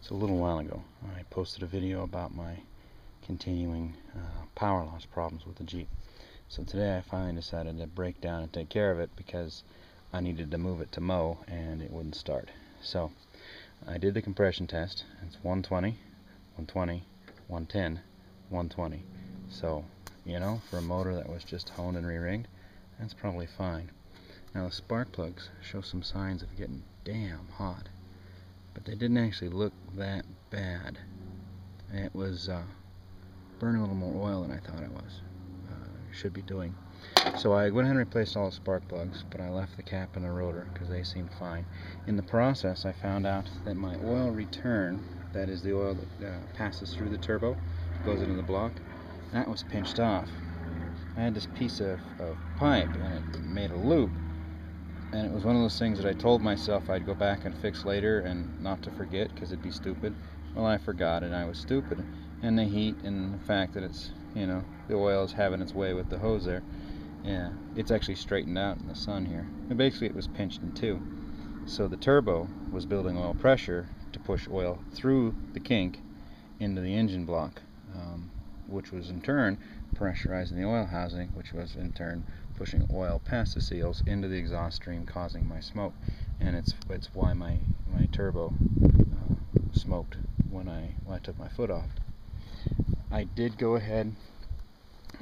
So a little while ago, I posted a video about my continuing power loss problems with the Jeep. So today I finally decided to break down and take care of it because I needed to move it to mow and it wouldn't start. So I did the compression test. It's 120, 120, 110, 120. So, you know, for a motor that was just honed and re-rigged, that's probably fine. Now the spark plugs show some signs of getting damn hot, but they didn't actually look that bad. It was burning a little more oil than I thought it was. Should be doing. So I went ahead and replaced all the spark plugs, but I left the cap and the rotor because they seemed fine. In the process, I found out that my oil return, that is the oil that passes through the turbo, goes into the block, that was pinched off. I had this piece of pipe and it made a loop, and it was one of those things that I told myself I'd go back and fix later and not to forget because it'd be stupid. Well, I forgot and I was stupid. And the heat and the fact that it's, you know, the oil is having its way with the hose there. Yeah, it's actually straightened out in the sun here. And basically it was pinched in two. So the turbo was building oil pressure to push oil through the kink into the engine block, which was in turn pressurizing the oil housing, which was in turn pushing oil past the seals into the exhaust stream, causing my smoke. And it's why my turbo smoked when I took my foot off. I did go ahead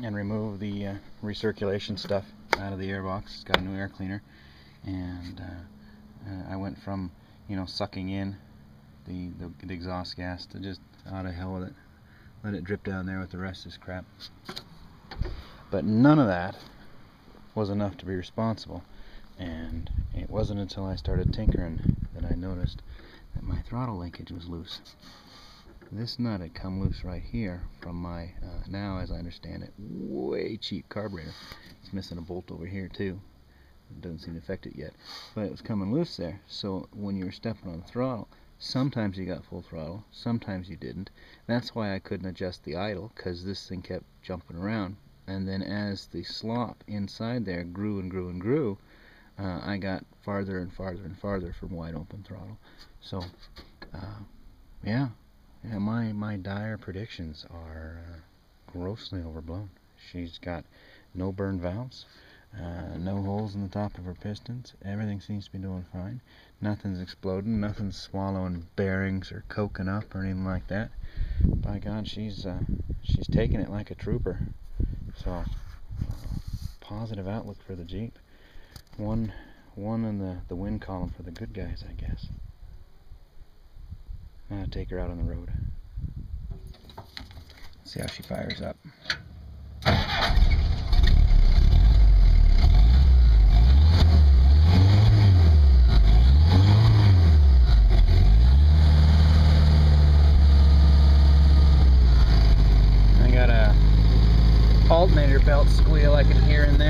and remove the recirculation stuff out of the airbox. It's got a new air cleaner, and I went from, you know, sucking in the exhaust gas to just out of hell with it, let it drip down there with the rest of this crap. But none of that was enough to be responsible, and it wasn't until I started tinkering that I noticed that my throttle linkage was loose. This nut had come loose right here from my, now as I understand it, way cheap carburetor. It's missing a bolt over here too. It doesn't seem to affect it yet. But it was coming loose there. So when you were stepping on the throttle, sometimes you got full throttle, sometimes you didn't. That's why I couldn't adjust the idle, because this thing kept jumping around. And then as the slop inside there grew and grew and grew, I got farther and farther and farther from wide open throttle. So, yeah, my dire predictions are grossly overblown. She's got no burned valves, no holes in the top of her pistons. Everything seems to be doing fine. Nothing's exploding, nothing's swallowing bearings or coking up or anything like that. By God, she's taking it like a trooper. So, positive outlook for the Jeep. One in the win column for the good guys, I guess. I'm gonna take her out on the road. See how she fires up. I got a alternator belt squeal I can hear in there.